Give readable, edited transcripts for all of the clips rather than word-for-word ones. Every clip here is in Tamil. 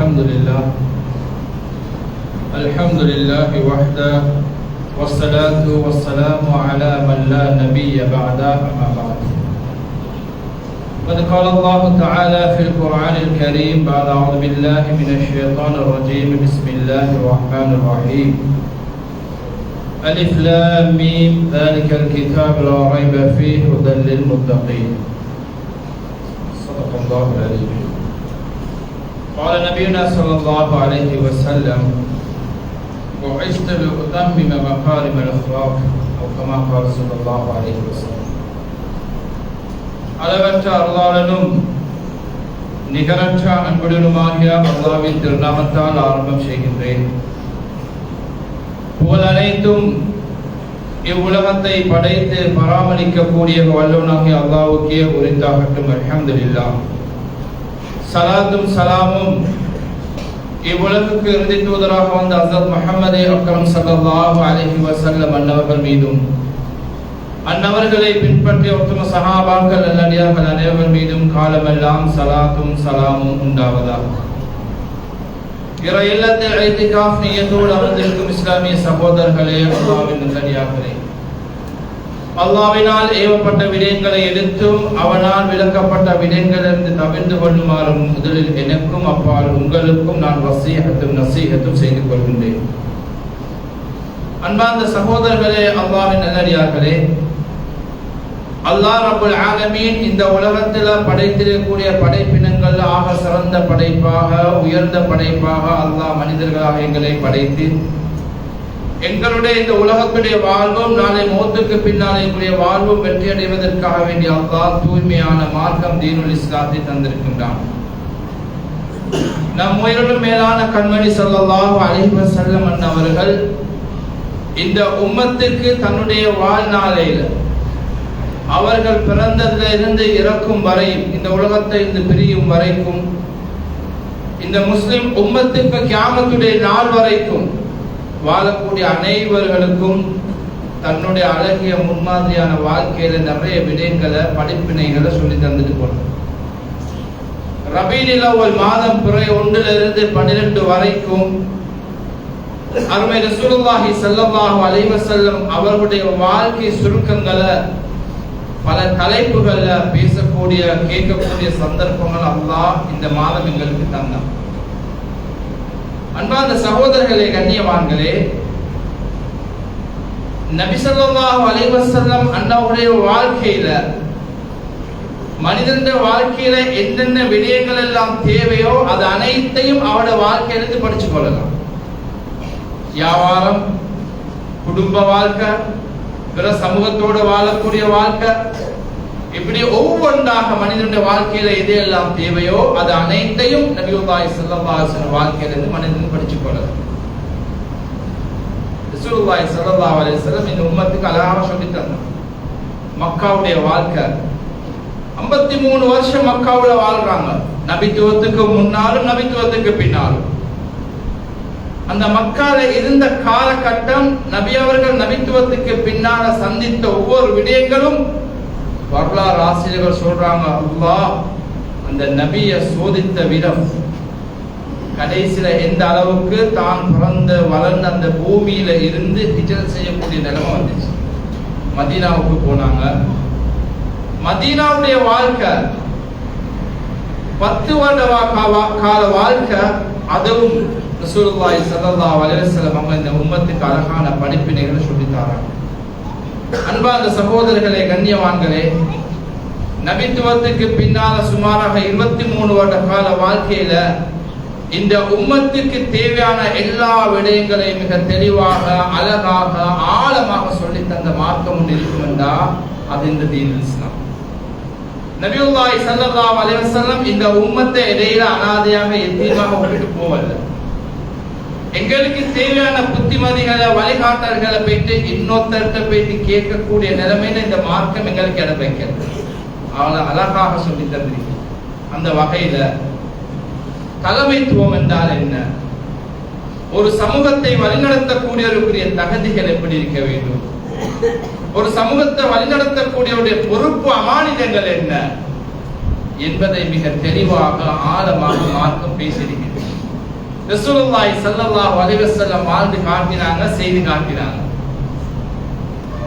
الحمد لله وحده والصلاة والسلام على من لا نبي بعده أما بعد. قد قال الله تعالى في القرآن الكريم بعد أعوذ بالله من الشيطان الرجيم بسم الله الرحمن الرحيم ألف لام ميم ذلك الكتاب لا ريب فيه هدى للمتقين. صدق الله العليم. قال نبينا صلى الله عليه وسلم وعشت لأتمم مكارم الأخلاق أو كما قال صلى الله عليه وسلم. அளவற்ற அருளாளனும் நிகரற்ற அன்புடனுமாகிய அல்லாஹ்வின் திருநாமத்தால் ஆரம்பம் செய்கின்றேன். புகழ் அனைத்தும் இவ்வுலகத்தை படைத்து பராமரிக்கக்கூடிய வல்லவனாகிய அல்லாஹ்வுக்கே உரித்தாகட்டும். அல்ஹம்துலில்லாஹ். சலாத்தும் சலாமும் இவ்வுலகுக்கு இறுதி தூதராக வந்த ஹஸரத் முஹம்மது அக்ரம் ஸல்லல்லாஹு அலைஹி வஸல்லம் அன்னவர்கள் மீதும் அன்னவர்களை பின்பற்றிய உத்தம சஹாபாக்கள் நல்லடியார்கள் அனைவர் மீதும் காலமெல்லாம் சலாத்தும் சலாமும் உண்டாவதாக. இறை இல்லத்தில் இத்திகாஃப் நியத்தோடு அமர்ந்திருக்கும் இஸ்லாமிய சகோதரர்களே, அல்லாஹ்வின் நல்லடியார்களே, அல்லாஹ்வினால் ஏவப்பட்ட விடயங்களை எடுத்தும் அவனால் விளக்கப்பட்ட விடயங்களிலிருந்து தவிர்த்து கொள்ளுமாறும் முதலில் எனக்கும் அப்பால் உங்களுக்கும் நான் வஸீஹத்தும் நஸீஹத்தும் செய்து கொள்கின்றேன். அன்பார்ந்த சகோதரர்களே, அல்லாஹ்வின் நல்லடியார்களே, அல்லாஹ் ரப்புல் ஆலமீன் இந்த உலகத்தில் படைத்திருக்கக்கூடிய படைப்பினங்கள் ஆக சிறந்த படைப்பாக உயர்ந்த படைப்பாக அல்லாஹ் மனிதர்களாக எங்களை படைத்து எங்களுடைய இந்த உலகத்துடைய வாழ்வும் நாளை மௌத்துக்கு பின்னாலே வாழ்வும் வெற்றி அடைவதற்காக வேண்டிய அல்லாஹ் தூய்மையான மார்க்கம் தீனுல் இஸ்லாத்தை தந்திருக்கின்றான். நம் உயிரினும் மேலான கண்மணி ஸல்லல்லாஹு அலைஹி வஸல்லம் அவர்கள் இந்த உம்மத்துக்கு தன்னுடைய வாழ்நாளையில் அவர்கள் பிறந்ததிலிருந்து இறக்கும் வரை இந்த உலகத்தை இருந்து பிரியும் வரைக்கும் இந்த முஸ்லிம் உம்மத்துக்கு கியாமத்துடைய நாள் வரைக்கும் வாழக்கூடிய அனைவர்களுக்கும் தன்னுடைய அழகிய முன்மாதிரியான வாழ்க்கையில நிறைய விடயங்களை படிப்பினைகளை சொல்லி தந்துட்டு போனார். ரபீஉல் அவ்வல் மாதம் பிறை 1 to 12 வரைக்கும் அருமை ரசூலுல்லாஹி ஸல்லல்லாஹு அலைஹி வஸல்லம் அவர்களுடைய வாழ்க்கை சுருக்கங்களை பல தலைப்புகள்ல பேசக்கூடிய கேட்கக்கூடிய சந்தர்ப்பங்கள் அல்லாஹ் இந்த மாதம் எங்களுக்கு தந்தான். அன்பார்ந்த சகோதரர்களே, கண்ணியவான்களே, நபி ஸல்லல்லாஹு அலைஹி வஸல்லம் அன்னவருடைய வாழ்க்கையில மனிதனுடைய வாழ்க்கையில என்னென்ன விடயங்கள் எல்லாம் தேவையோ அது அனைத்தையும் அவருடைய வாழ்க்கையிலிருந்து படிச்சு கொள்ளலாம். வியாபாரம், குடும்ப வாழ்க்கை, பிற சமூகத்தோடு வாழக்கூடிய வாழ்க்கை, இப்படி ஒவ்வொன்றாக மனிதனுடைய வாழ்க்கையில எதையெல்லாம் தேவையோ அது அனைத்தையும் நபியுல்லாஹி ஸல்லல்லாஹு அலைஹி வஸல்லம் வாழ்க்கையிலிருந்து மனிதன் படிச்சு கொள்ளலாம். ரசூலுல்லாஹி ஸல்லல்லாஹு அலைஹி வஸல்லம் இந்த உம்மத்துக்கு அழகாக சொல்லி தந்தார். மக்காவுடைய வாழ்க்கை 53 வருஷம் மக்காவுல வாழ்றாங்க. நபித்துவத்துக்கு முன்னாலும் நபித்துவத்துக்கு பின்னாலும் அந்த மக்கால இருந்த காலகட்டம், நபி அவர்கள் நபித்துவத்துக்கு பின்னால சந்தித்த ஒவ்வொரு விடயங்களும் வரலாறு ஆசிரியர்கள் சொல்றாங்க, அல்லாஹ் அந்த நபியை சோதித்த விதம் கடைசியில எந்த அளவுக்கு தான் பிறந்த வளர்ந்த அந்த பூமியில இருந்து ஹிஜ்ரத் செய்யக்கூடிய நிலைமை வந்துச்சு. மதீனாவுக்கு போனாங்க. மதீனாவுடைய வாழ்க்கை 10 வருட கால வாழ்க்கை. அதுவும் ரசூலுல்லாஹி ஸல்லல்லாஹு அலைஹி வஸல்லம் அவங்க இந்த உம்மத்துக்கு அழகான படிப்பினைகளை சொல்லித் தராங்க. அன்பார்ந்த சகோதரர்களே, கண்ணியவான்களே, நபித்துவத்துக்கு பின்னால சுமாராக 23 வருட கால வாழ்க்கையில இந்த உம்மத்துக்கு தேவையான எல்லா விடயங்களையும் மிக தெளிவாக அழகாக ஆழமாக சொல்லி தந்த மார்க்கம் ஒன்று இருக்கும் என்றா அது இந்த தீனுல் இஸ்லாம். நபியுல்லாஹி ஸல்லல்லாஹு அலைஹி வஸல்லம் இந்த உம்மத்தை இடையில அனாதையாக எத்தீமாக விட்டுட்டு போவல்ல. எங்களுக்கு தேவையான புத்திமதிகளை வழிகாட்டல்களை போயிட்டு இன்னொருத்தர்கிட்ட போயிட்டு கேட்கக்கூடிய நிலைமையில இந்த மார்க்கம் எங்களுக்கு இடம் வைக்கிறது. அவளை அழகாக சொல்லி தந்திருக்கு. அந்த வகையில தலைமைத்துவம் என்றால் என்ன, ஒரு சமூகத்தை வழிநடத்தக்கூடியவருக்குரிய தகுதிகள் எப்படி இருக்க வேண்டும், ஒரு சமூகத்தை வழிநடத்தக்கூடியவருடைய பொறுப்பு அமானிதங்கள் என்ன என்பதை மிக தெளிவாக ஆழமாக மார்க்கம் பேசியிருக்கிறது. ரசூலுல்லாஹி ஸல்லல்லாஹு அலைஹி வஸல்லம் வாழ்ந்து காட்டினாங்க, செய்து காட்டினாங்க.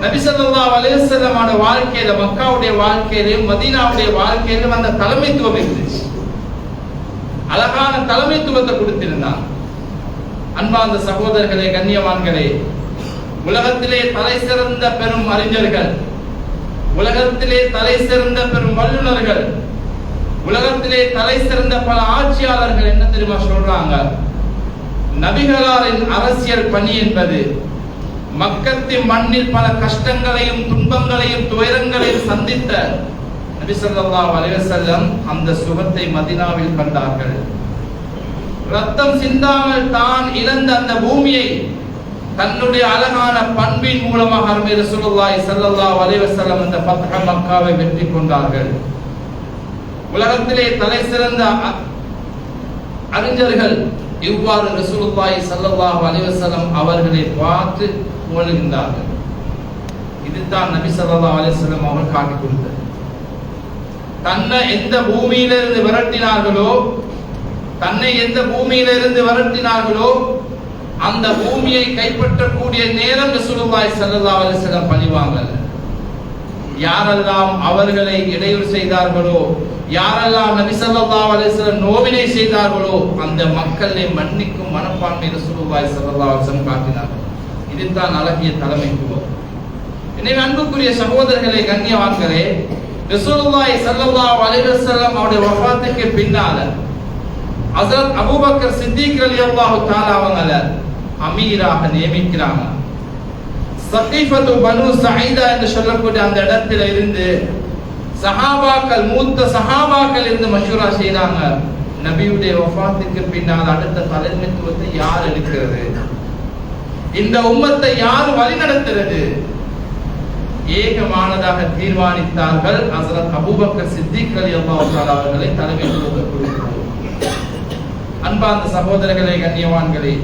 நபி ஸல்லல்லாஹு அலைஹி வஸல்லமோட வாழ்க்கையில, மக்காவுடைய வாழ்க்கையிலும் மதீனாவுடைய வாழ்க்கையிலும் அந்த தலைமைத்துவம் இருந்துச்சு. அழகான தலைமைத்துவத்தை கொடுத்திருந்தாங்க. அன்பார்ந்த சகோதரர்களே, கண்ணியவான்களே, உலகத்திலே தலை சிறந்த பெரும் அறிஞர்கள், உலகத்திலே தலை சிறந்த பெரும் வல்லுநர்கள், உலகத்திலே தலை சிறந்த பல ஆட்சியாளர்கள் என்ன தெரியுமா சொல்றாங்க? நபிகளாரின் அரசியல் பணி என்பது மக்கத்தின் மண்ணில் பல கஷ்டங்களையும் துன்பங்களையும் துயரங்களையும் சந்தித்த நபி ஸல்லல்லாஹு அலைஹி வஸல்லம் அந்த சுகத்தை மதீனாவில் கண்டார்கள். ரத்தம் சிந்தாமல் தான் இழந்த அந்த பூமியை தன்னுடைய அழகான பண்பின் மூலமாக அருமை ரசூலுல்லாஹி ஸல்லல்லாஹு அலைஹி வஸல்லம் அந்த ஃபத்ஹ மக்காவை வெற்றி கொண்டார்கள். உலகத்திலே தலை சிறந்த அறிஞர்கள் இவ்வாறு ரசூலுல்லாஹி ஸல்லல்லாஹு அலைஹி வஸல்லம் அவர்களை பார்த்து புகழ்கின்றார்கள். இதுதான் நபி ஸல்லல்லாஹு அலைஹி வஸல்லம் அவர்கள் காட்டிக் கொடுத்தது. தன்னை எந்த பூமியிலிருந்து விரட்டினார்களோ, தன்னை எந்த பூமியிலிருந்து விரட்டினார்களோ அந்த பூமியை கைப்பற்றக்கூடிய நேரம் ரசூலுல்லாஹி ஸல்லல்லாஹு அலைஹி வஸல்லம் பழிவாங்கல்ல. யாரெல்லாம் அவர்களை இடையூறு செய்தார்களோ, யாரெல்லாம் நபி ஸல்லல்லாஹு அலைஹி வஸல்லம் நோவினை செய்தார்களோ அந்த மக்களை மன்னிக்கும் மனப்பான்மை ரசூலுல்லாஹி ஸல்லல்லாஹு அலைஹி வஸல்லம் காட்டினார்கள். இதுதான் அழகிய தலைமைத்துவம். எனவே அன்புக்குரிய சகோதரர்களே, கண்ணியவான்களே, ரசூலுல்லாஹி ஸல்லல்லாஹு அலைஹி வஸல்லம் அவருடைய வஃபாத்துக்கு பின்னால ஹஜ்ரத் அபூபக்கர் சித்திக் ரலியல்லாஹு தஆலா அவங்கள அமீராக நியமிக்கிறாங்க. சகீஃபத்து பனு சஈதா என்று சொல்லக்கூடிய அந்த இடத்துல இருந்து சஹாபாக்கள், மூத்த சஹாபாக்கள் இருந்து மஷூரா செய்றாங்க. நபியுடைய வஃபாத்துக்கு பின்னால் அடுத்த தலைமைத்துவத்தை யார் எடுக்கிறது? இந்த உம்மத்தை யார் வழிநடத்துறது? ஏகமானதாக தீர்மானித்தார்கள். ஹஜ்ரத் அபூபக்கர் சித்திக் ரலியல்லாஹு தஆலா அவர்களை தலைமைத்துவத்தை கொடுத்தார். அன்பார்ந்த சகோதரர்களே, கண்ணியவான்களே,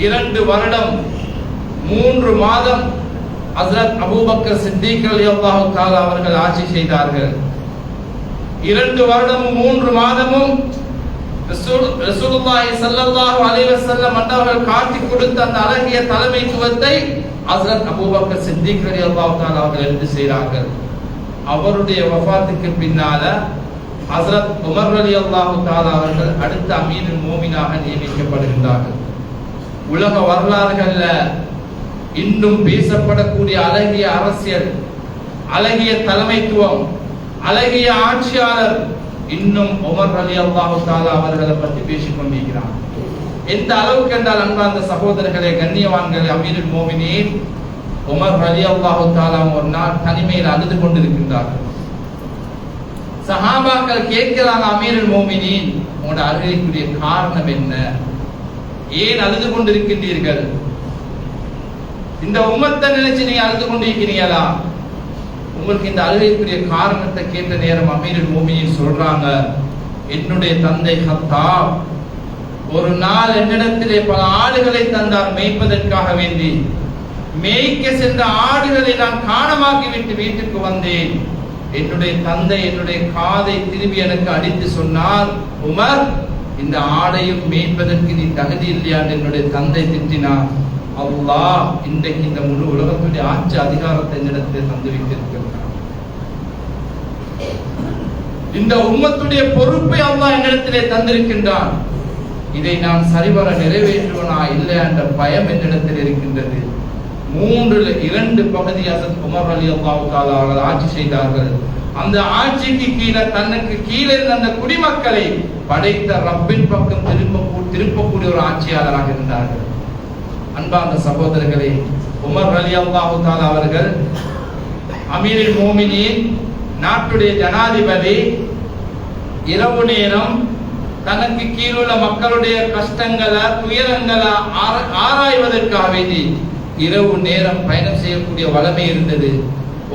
2 வருடம் 3 மாதம் ஹஜ்ரத் அபூபக்கர் சித்திக் ரலியல்லாஹு தஆலா அவர்கள் ஆட்சி செய்தார்கள். 2 வருடமும் 3 மாதமும் ரசூலுல்லாஹி ஸல்லல்லாஹு அலைஹி வஸல்லம் அவர்கள் காட்டிக் கொடுத்த அந்த அழகிய தலைமைத்துவத்தை ஹஜ்ரத் அபூபக்கர் சித்திக் ரலியல்லாஹு தஆலா அவர்கள் எடுத்து செய்தார்கள். அவருடைய வஃபாத்துக்கு பின்னால ஹஜ்ரத் உமர் ரலியல்லாஹு தஆலா அவர்கள் அடுத்த அமீருல் மோமினாக நியமிக்கப்படுகின்றார்கள். உலக வரலாறுகள்ல இன்னும் பேசப்படக்கூடிய அழகிய அரசியல், அழகிய தலைமைத்துவம், அழகிய ஆட்சியாளர் இன்னும் உமர் ரலியல்லாஹு தஆலா அவர்களை பற்றி பேசிக் கொண்டிருக்கிறார். எந்த அளவுக்கு என்றால், அன்பார்ந்த சகோதரர்களே, கண்ணியவான்களே, அமீருல் மோமினீன் உமர் ரலியல்லாஹு தஆலா ஒரு நாள் தனிமையில் அழுது கொண்டிருக்கின்றார்கள். சஹாபாக்கள் கேட்கிறாங்க, அமீருல் மோமினீன், உங்களோட அழுகைக்குரிய காரணம் என்ன? ஏன் அழுது கொண்டிருக்கின்றீர்கள்? இந்த உம்மத்தை நினைச்சு நீங்க அழுது கொண்டிருக்கிறீங்களா? உங்களுக்கு இந்த அழுகைக்குரிய காரணத்தை கேட்ட நேரம் அமீருல் மோமினீன் சொல்றாங்க, என்னுடைய தந்தை கத்தாப் ஒரு நாள் என்னிடத்திலே பல ஆடுகளை தந்தார் மேய்ப்பதற்காக வேண்டி. மேய்க்க சென்ற ஆடுகளை நான் காணமாக்கி விட்டு வீட்டுக்கு வந்தேன். என்னுடைய தந்தை என்னுடைய காதை திரும்பி எனக்கு அடித்து சொன்னார், உமர், இந்த ஆடையும் மேய்ப்பதற்கு நீ தகுதி இல்லையா? என்னுடைய தந்தை திட்டினார். அல்லாஹ் இன்றைக்கு இந்த முழு உலகத்துடைய ஆட்சி அதிகாரத்தை என்னிடத்தில் தந்து வைத்திருக்கிறார். இந்த உம்மத்துடைய பொறுப்பை அல்லாஹ் என்னிடத்திலே தந்திருக்கின்றான். இதை நான் சரிவர நிறைவேற்றுவனா இல்லையா என்ற பயம் என்னிடத்தில் இருக்கின்றது. 3 2 பகுதி ஹஜ்ரத் உமர் ரலியல்லாஹு தஆலா அவர்கள் ஆட்சி செய்தார்கள். அந்த ஆட்சிக்கு கீழே தனக்கு கீழே இருந்த அந்த குடிமக்களை படைத்த ரப்பின் பக்கம் திருப்பக்கூடிய ஒரு ஆட்சியாளராக இருந்தார்கள். அன்பார்ந்த சகோதரர்களே, உமர் ரலியல்லாஹு தஆலா அவர்கள் அமீருல் மோமினீன், நாட்டுடைய ஜனாதிபதி, இரவு நேரம் தனக்கு கீழுள்ள மக்களுடைய கஷ்டங்களை துயரங்களை ஆராய்வதற்காக வேண்டி இரவு நேரம் பயணம் செய்யக்கூடிய வளமை இருந்தது.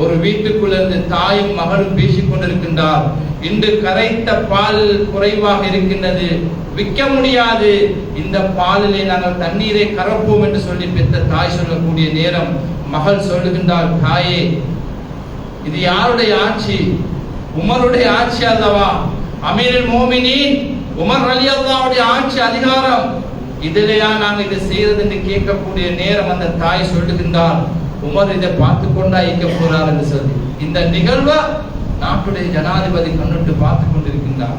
ஒரு வீட்டுக்குள்ளிருந்து தாயும் மகளும் பேசிக் கொண்டிருக்கின்றார். இன்று கரைத்த பால் குறைவாக இருக்கின்றது, விற்க முடியாது, இந்த பாலிலே நாங்கள் தண்ணீரை கறப்போம் என்று சொல்லி பெற்ற தாய் சொல்லக்கூடிய நேரம் மகள் சொல்லுகின்றார், தாயே, இது யாருடைய ஆட்சி? உமருடைய ஆட்சி அல்லவா? அமீருல் மோமினீன் உமர் ரலியல்லாஹுடைய ஆட்சி அதிகாரம் இதிலேயா நாங்க இதை செய்யறது என்று கேட்கக்கூடிய நேரம் அந்த தாய் சொல்லுகின்றார், உமர் இதை பார்த்து கொண்டா இயக்க போறார் என்று சொல்லி. இந்த நிகழ்வை நாட்டுடைய ஜனாதிபதி கண்ணுட்டு பார்த்து கொண்டிருக்கின்றார்.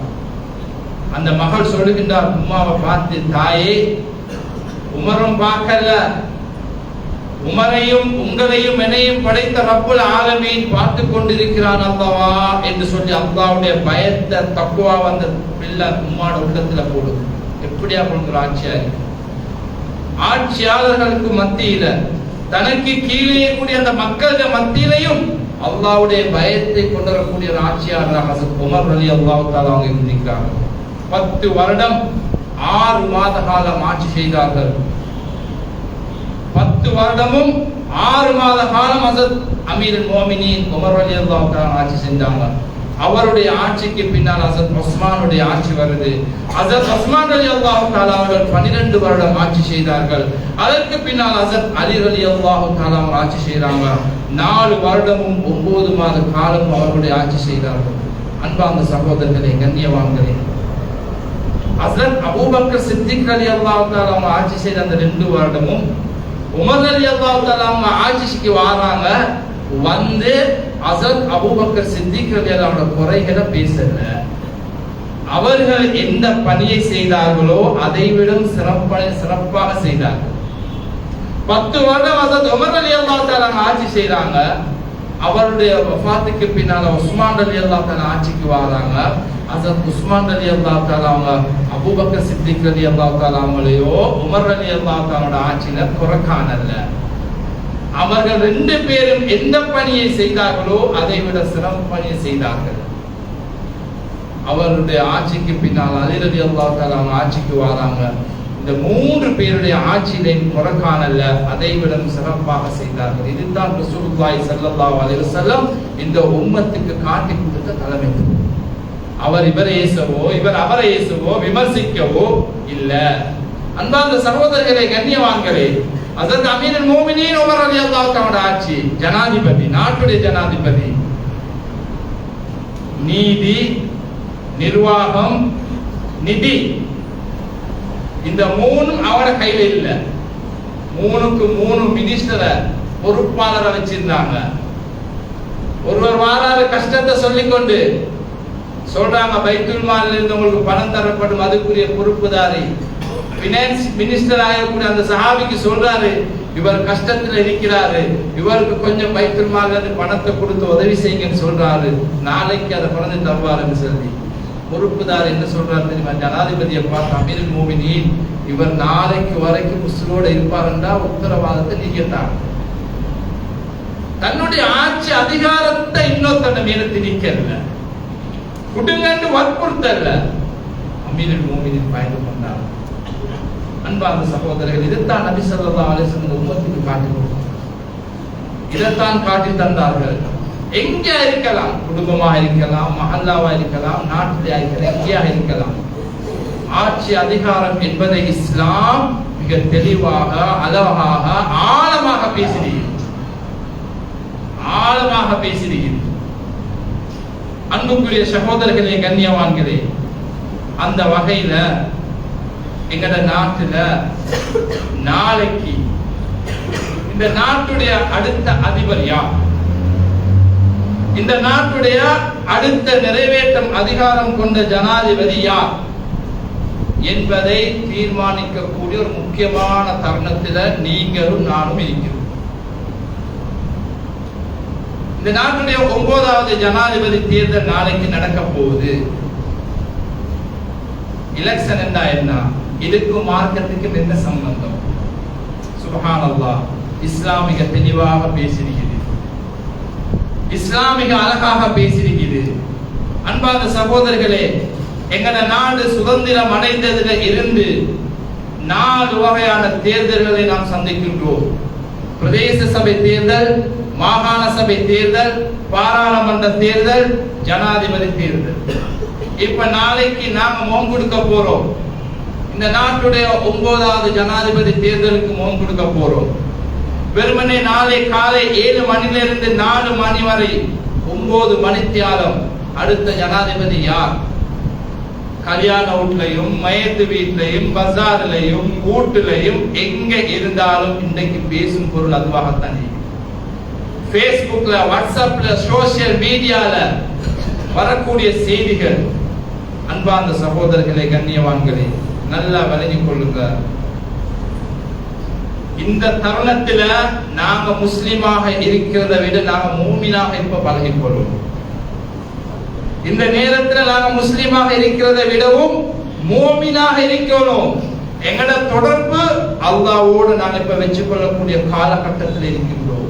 அந்த மகள் சொல்லுகின்றார் உம்மாவை பார்த்து, தாயே உமரும் பார்க்கல, உமரையும் உங்களையும் என்னையும் படைத்த ரப்புல் ஆலமீன் பார்த்து கொண்டிருக்கிறான் அல்லவா என்று சொல்லி அல்லாஹ்வுடைய பயத்தை தக்குவா வந்த பிள்ளை உம்மாட உள்ளத்துல போடுது. எப்படியா போன்ற ஆட்சியாளர்களுக்கு மத்தியில தனக்கு கீழே கூடிய அந்த மக்களுடைய மத்தியிலையும் அல்லாஹ்வுடைய பயத்தை கொண்டு வரக்கூடிய ஆட்சியாளராக ஹஸரத் உமர் ரலியல்லாஹு தஆலா அவங்க இருந்திருக்கிறாங்க. 10 வருடம் 6 மாத காலம் ஆட்சி செய்தார்கள். 10 வருடமும் 6 மாத காலம் ஹஸரத் அமீருல் முஃமினீன் உமர் ரலியல்லாஹு தஆலா ஆட்சி செஞ்சாங்க. அவருடைய ஆட்சிக்கு பின்னால் ஹஸரத் உஸ்மானுடைய ஆட்சி வருது. ஹஸரத் உஸ்மான் ரலியல்லாஹு தஆலா அவர்கள் 12 வருடம் ஆட்சி செய்தார்கள். அதற்கு பின்னால் ஹஸரத் அலி ரலியல்லாஹு தஆலா அவர் ஆட்சி செய்றாங்க. 4 வருடமும் 9 மாத காலம் அவருடைய ஆட்சி செய்தார்கள். அன்பார்ந்த சகோதரர்களே, கண்ணியவான்களே, ஹஸரத் அபூபக்கர் சித்திக் ரலியல்லாஹு தஆலா அவங்க ஆட்சி செய்த அந்த 2 வருடமும் உமர் ரலியல்லாஹு தஆலா அவங்க ஆட்சிக்கு வராங்க. வந்து ஹஸரத் அபூபக்கர் சித்திக் ரலியல்லாஹு குறைகளை பேசல. அவர்கள் எந்த பணியை செய்தார்களோ அதை விட சிறப்பாக செய்தார்கள். 10 வருடம் ஹஸரத் உமர் ரலியல்லாஹு தஆலா ஆட்சி செய்றாங்க. அவருடைய வஃபாத்துக்கு பின்னால உஸ்மான் ரலியல்லாஹு தஆலா ஆட்சிக்கு வராங்க. ஹஸரத் உஸ்மான் ரலியல்லாஹு தஆலா அவங்க அபூபக்கர் சித்திக் ரலியல்லாஹு தஆலா அவங்களையோ உமர் ரலியல்லாஹு தஆலா ஆட்சியில குறைக்கானல்ல. அவர்கள் 2 பேரும் எந்த பணியை செய்தார்களோ அதை விட சிறப்பு பணியை செய்தார்கள். அவருடைய ஆட்சிக்கு பின்னால் அலி ரலியல்லாஹு தஆலா ஆட்சிக்கு வராங்க. இந்த 3 பேருடைய ஆட்சியிலே குறைக்கானல்ல, அதை விட சிறப்பாக செய்தார்கள். இதுதான் ரசூலுல்லாஹி ஸல்லல்லாஹு அலைஹி வஸல்லம் இந்த உம்மத்துக்கு காட்டி கொடுத்த தலைமைத்துவம். அவர் இவரை ஏசவோ இவர் அவரை ஏசவோ விமர்சிக்கவோ இல்ல. அன்பார்ந்த சகோதரர்களே, கண்ணியவான்களே, ஹஸரத் அமீருல் முஃமினீன் உமர் ரலியல்லாஹு தஆலா ஆட்சி, ஜனாதிபதி, நாட்டுடைய ஜனாதிபதி, நீதி, நிர்வாகம், நிதி, இந்த 3 அவர கையில இல்ல. 3க்கு 3 மினிஸ்டரை பொறுப்பாளரை வச்சிருந்தாங்க. ஒருவர் வாராரு கஷ்டத்தை சொல்லிக்கொண்டு சொல்றாங்க, பைத்துல் மால்ல இருந்து உங்களுக்கு பணம் தரப்படும், அதுக்குரிய பொறுப்புதாரி பினான்ஸ் மினிஸ்டர் ஆகக்கூடிய அந்த சஹாபிக்கு சொல்றாரு, இவர் கஷ்டத்துல இருக்கிறாரு, இவருக்கு கொஞ்சம் பைத்துல் மால்ல இருந்து பணத்தை கொடுத்து உதவி செய்யுங்கன்னு சொல்றாரு. நாளைக்கு அதை பணத்தை தருவாருன்னு சொல்லி பொறுப்புதார் என்ன சொல்றாரு தெரியுமா? ஜனாதிபதியை பார்த்து, அமீருல் முஃமினீன் இவர் நாளைக்கு வரைக்கும் உசுரோட இருப்பாருன்றா உத்தரவாதத்தை நீங்கத்தான். தன்னுடைய ஆட்சி அதிகாரத்தை இன்னொருத்தன் மீது திணிக்கல, குடுங்கன்னு வற்புறுத்தல்ல. அமீருல் முஃமினீன் பயந்து கொண்டார். அன்பார்ந்த சகோதரர்கள், இதைத்தான் நபி ஸல்லல்லாஹு அலைஹி வஸல்லம் உம்மத்துக்கு காட்டி கொடுத்தார். இதைத்தான் காட்டி தந்தார்கள். எங்க இருக்கலாம், குடும்பமா இருக்கலாம், மஹல்லாவா இருக்கலாம், நாட்டிலே இருக்கலாம், எங்கேயாக இருக்கலாம், ஆட்சி அதிகாரம் என்பதை இஸ்லாம் மிக தெளிவாக, அழகாக, ஆழமாக பேசுகிறீர்கள். அன்புக்குரிய சகோதரர்களே, கண்ணியவான்களே, அந்த வகையில எங்கட நாட்டுல நாளைக்கு இந்த நாட்டுடைய அடுத்த அதிபர் யார், இந்த நாட்டுடைய அடுத்த நிறைவேற்றும் அதிகாரம் கொண்ட ஜனாதிபதி யார் என்பதை தீர்மானிக்கக்கூடிய ஒரு முக்கியமான தருணத்தில் நீங்களும் நானும் இருக்கிறோம். இந்த நாட்டுடைய 9வது ஜனாதிபதி தேர்தல் நாளைக்கு நடக்க போகுது. எலெக்ஷன் என்ன, இதுக்கும் மார்க்கத்துக்கும் என்ன சம்பந்தம்? சுப்ஹானல்லாஹ், இஸ்லாமிக தெளிவாக பேசுகிறது, இஸ்லாமிக அழகாக பேசியிருக்கிறது. அன்பார்ந்த சகோதரர்களே, எங்கட நாடு சுதந்திரம் அடைந்ததில் இருந்து 4 வகையான தேர்தல்களை நாம் சந்திக்கின்றோம். பிரதேச சபை தேர்தல், மாகாண சபை தேர்தல், பாராளுமன்ற தேர்தல், ஜனாதிபதி தேர்தல். இப்ப நாளைக்கு நாம மோம் கொடுக்க போறோம். இந்த நாட்டுடைய 9வது ஜனாதிபதி தேர்தலுக்கு மோம் கொடுக்க போறோம். வெறுமனே நாளை காலை 7 மணியிலிருந்து 4 மணி வரை 9 மணித்தியாலம் அடுத்த ஜனாதிபதி யார்? கல்யாண வீட்லையும் மயத்து வீட்லையும் பஜார்லையும் வீட்டுலையும் எங்க இருந்தாலும் இன்றைக்கு பேசும் பொருள் அதுவாகத்தான். பேஸ்புக்ல, வாட்ஸ்அப்ல, சோசியல் மீடியால வரக்கூடிய செய்திகள், அன்பார்ந்த சகோதரர்களே, கண்ணியவான்களே, நல்லா விளங்கிக் கொள்ளுங்க. இந்த தருணத்துல நாங்க முஸ்லிமாக இருக்கிறத விட நாங்க மூமினாக இப்ப பழகிக் கொள்வோம். இந்த நேரத்துல நாங்க முஸ்லிமாக இருக்கிறத விடவும் மூமினாக இருக்கணும். எங்கட தொடர்பு அல்லாஹ்வோடு நாங்க இப்ப வச்சு கொள்ளக்கூடிய காலகட்டத்தில் இருக்கின்றோம்.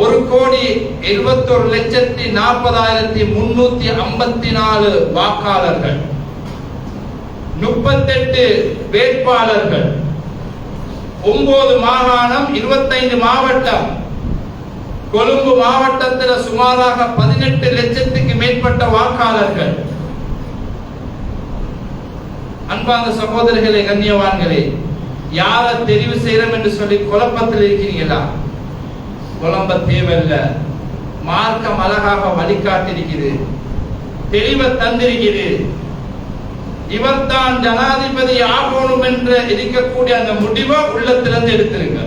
1,71,40,354 வாக்காளர்கள், 38 வேட்பாளர்கள், 9 மாகாணம், 25 மாவட்டம். கொழும்பு மாவட்டத்தில் சுமாராக 18 லட்சத்துக்கு மேற்பட்ட வாக்காளர்கள். அன்பார்ந்த சகோதரர்களே, கண்ணியவான்களே, யாரை தெரிவு செய்யறோம் என்று சொல்லி குழப்பத்தில் இருக்கிறீங்களா? குழம்ப தேவையில்ல. மார்க்கம் அழகாக வழிகாட்டிருக்கிறது, தெளிவை தந்திருக்கிறது. இவர்தான் ஜனாதிபதி ஆகணும் என்று இருக்கக்கூடிய அந்த முடிவை உள்ளத்திலிருந்து எடுத்திருங்க.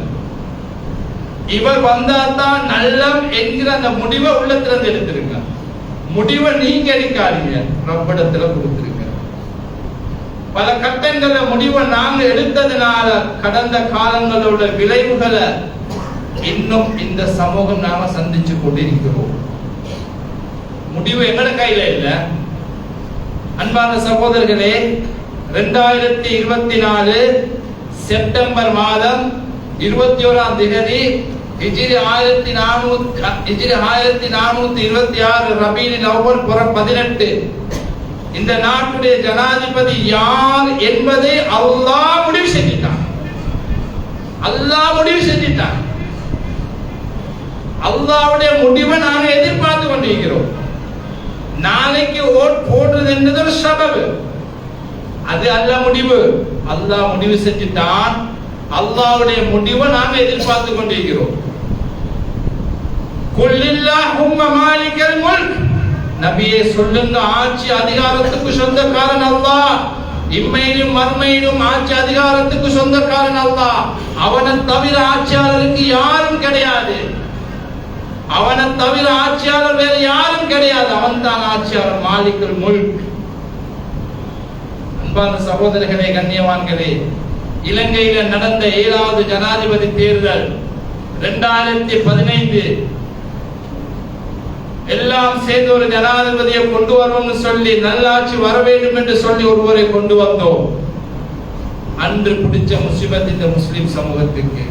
இவர் வந்தாதான் நல்லம் என்கிற அந்த முடிவை உள்ளத்திலிருந்து எடுத்திருங்க. முடிவை நீங்க எடுக்காதீங்க, ரப்பிடத்துல கொடுத்திருங்க. பல கட்டங்கள முடிவை நாங்க எடுத்ததுனால கடந்த காலங்களோட விளைவுகளை இன்னும் இந்த சமூகம் நாம சந்திச்சு கொண்டிருக்கிறோம். முடிவு எங்கட கையில இல்ல. அன்பான சகோதரர்களே, 2024 செப்டம்பர் மாதம் 21ஆம் தேதி ஹிஜ்ரி 1426 ரபீஉல் அவ்வல் புற 18 இந்த நாட்டுடைய ஜனாதிபதி யார் என்பதை அல்லாஹ் முடிவு செஞ்சிட்டான். அல்லாஹ் முடிவு செஞ்சிட்டான். அல்லாஹ்வுடைய முடிவை நாங்க எதிர்பார்த்து கொண்டிருக்கிறோம். நாளைக்கு ஓட் போடுறது என்பது ஒரு சபபு, அது அல்லாஹ் முடிவு. அல்லாஹ் முடிவு செஞ்சிட்டான். அல்லாஹ்வுடைய முடிவை நாங்க எதிர்பார்த்து கொண்டிருக்கிறோம். குல்லில்லாஹும்ம மாலிகல் முல்க், நபியே சொல்லுங்க, ஆட்சி அதிகாரத்துக்கு சொந்தக்காரன் அல்லாஹ். இம்மையிலும் மறுமையிலும் ஆட்சி அதிகாரத்துக்கு சொந்தக்காரன் அல்லாஹ். அவனை தவிர ஆட்சியாளருக்கு யாரும் கிடையாது. அவனை தவிர ஆட்சியாளர் வேற யாரும் கிடையாது. அவன் தான் ஆட்சியாளர், மாலிகுல் முல்க். அன்பான சகோதரர்களே, கண்ணியவான்களே, இலங்கையில நடந்த 7வது ஜனாதிபதி தேர்தல் 2015 எல்லாம் சேர்ந்து ஒரு ஜனாதிபதியை கொண்டு வரணும்னு சொல்லி, நல்லாட்சி வர வேண்டும் என்று சொல்லி ஒருவரை கொண்டு வந்தோம். அன்று பிடிச்ச முசிபத் இந்த முஸ்லிம் சமூகத்துக்கு.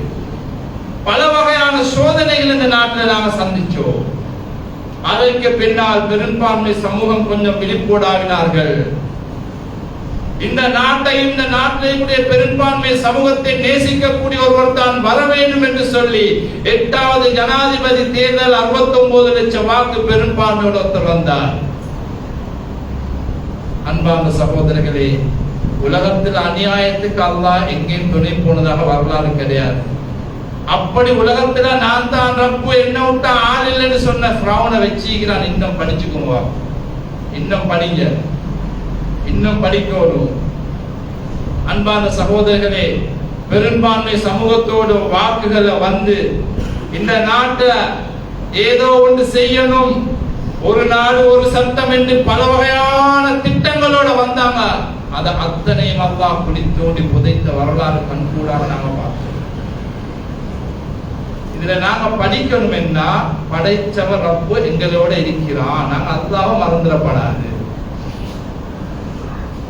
பல வகையான சோதனைகள் இந்த நாட்டில் நாங்க சந்திச்சோம். அதற்கு பின்னால் பெரும்பான்மை சமூகம் கொஞ்சம் விழிப்போடாவினார்கள். இந்த நாட்டை, இந்த நாட்டிலே பெரும்பான்மை சமூகத்தை நேசிக்கக்கூடிய ஒருவர் தான் வர வேண்டும் என்று சொல்லி 8வது ஜனாதிபதி தேர்தல் 69 லட்சம் வாக்கு பெரும்பான்மையோடு ஒருத்தர் வந்தார். அன்பான சகோதரர்களே, உலகத்தில் அநியாயத்துக்கு அல்லாஹ் எங்கேயும் துணை போனதாக வரலாறு கிடையாது. அப்படி உலகத்துல நான் தான் ரப்பு, என்ன விட்டா ஆள் இல்லைன்னு சொன்ன ஃபிரௌனை வச்சுக்கிறான். இன்னும் படிச்சுக்குங்க, இன்னும் படிங்க, இன்னும் படிக்கணும். அன்பான சகோதரர்களே, பெரும்பான்மை சமூகத்தோடு வாக்குகளை வந்து இந்த நாட்டை ஏதோ ஒன்று செய்யணும், ஒரு நாடு ஒரு சட்டம் என்று பல வகையான திட்டங்களோட வந்தாங்க. அதை அத்தனையும் அல்லாஹ் குடித்தோண்டி புதைத்த வரலாறு கண்கூடாக நாங்க பார்த்தோம். இதுல நாங்க படிக்கணும் என்ன, படைச்சவர் ரப்பு எங்களோட இருக்கிறான், நாங்க அல்லாஹ்வை மறந்துடப்படாது.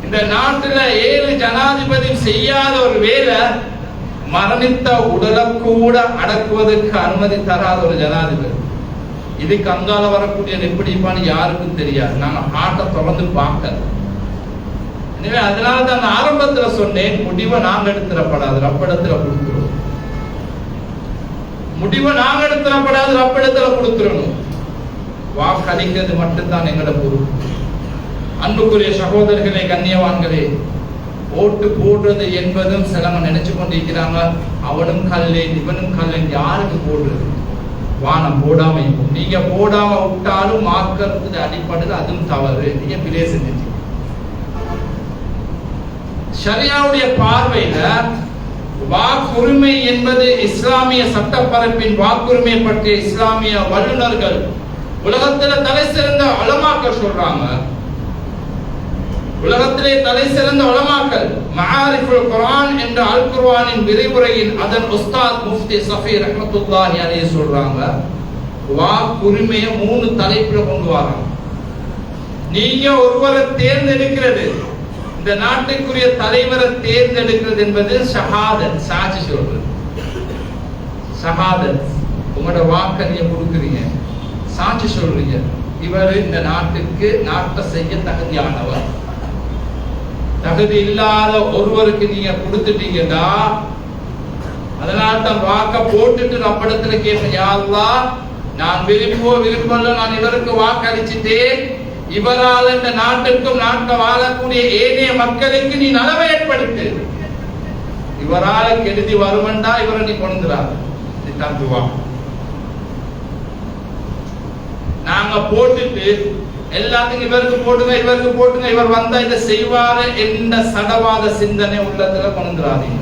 இந்த நாட்டுல 7 ஜனாதிபதி செய்யாத ஒரு வேலை, மரணித்த உடலை கூட அடக்குவதற்கு அனுமதி தராத ஒரு ஜனாதிபதி. இதுக்கு அங்கால வரக்கூடியது எப்படிப்பான்னு யாருக்கும் தெரியாது. நாங்க ஆட்டை தொடர்ந்து பார்க்க. எனவே அதனால தான் ஆரம்பத்துல சொன்னேன், முடிவை நாங்க எடுத்துடப்படாது, ரப்பிடத்துல கொடுத்துருவோம். முடிவை நாங்க எடுத்துடப்படாது, ரப்பிடத்துல கொடுத்துடணும். வாக்களிக்கிறது மட்டும்தான் எங்களோட பொறுப்பு. அன்புக்குரிய சகோதரர்களே, கண்ணியவான்களே, ஓட்டு போடுறது என்பதும் சிலவங்க நினைச்சு கொண்டிருக்கிறாங்க, அவனும் கல்லேன் இவனும் கல்லேன். யாருக்கு போடுறது? வானம் போடாம இருக்கும். நீங்க போடாம விட்டாலும் மார்க்கத்துக்கு அடிப்படையில் அதுவும் தவறு, நீங்க பிழை செஞ்சுட்டீங்க. ஷரியாவுடைய பார்வையில வாக்குரிமை என்பது இஸ்லாமிய சட்டப்பரப்பின் வாக்குரிமை பற்றிய இஸ்லாமிய வல்லுநர்கள் உலகத்துல தலை சிறந்த உலமாக்கள் சொல்றாங்க. உலகத்திலே தலை சிறந்த உலமாக்கள் மஆரிஃபுல் குர்ஆன் என்ற அல் குர்ஆனின் விரிவுரையில் அதன் உஸ்தாத் முஃப்தி ஸஃபி ரஹ்மத்துல்லாஹி அலைஹி சொல்றாங்க, வாக்குரிமையை 3 தலைப்புல கொண்டு வராங்க. நீங்க ஒருவரை தேர்ந்தெடுக்கிறது, இந்த நாட்டுக்குரிய தலைவரை தேர்ந்தெடுக்கிறது என்பது ஷஹாதத், சாட்சி சொல்றது. ஷஹாதத், உங்களோட வாக்கை நீங்க கொடுக்குறீங்க, சாட்சி சொல்றீங்க, இவர் இந்த நாட்டுக்கு நாட்டை செய்ய தகுதியானவர். தகுதி இல்லாத ஒருவருக்கு நீங்க கொடுத்துட்டீங்கன்னா, அதனால தான் வாக்க போட்டுட்டு நம்மிடத்துல கேட்பேன், யா அல்லாஹ், நான் விருப்பம் நான் இவருக்கு வாக்களிச்சுட்டேன், இவரால் இந்த நாட்டுக்கும் நாட்டில் வாழக்கூடிய ஏனைய மக்களுக்கு நீ நலவை ஏற்படுத்து, இவரால் கெடுதி வருவண்டா இவரை நீ கொண்டுறாரு. நாங்க போட்டுட்டு எல்லாத்துக்கும் இவருக்கு போட்டுங்க இவருக்கு போட்டுங்க, இவர் வந்தா இதை செய்வாரு என்ற சடவாத சிந்தனை உள்ளத்துல கொண்டுறாதீங்க.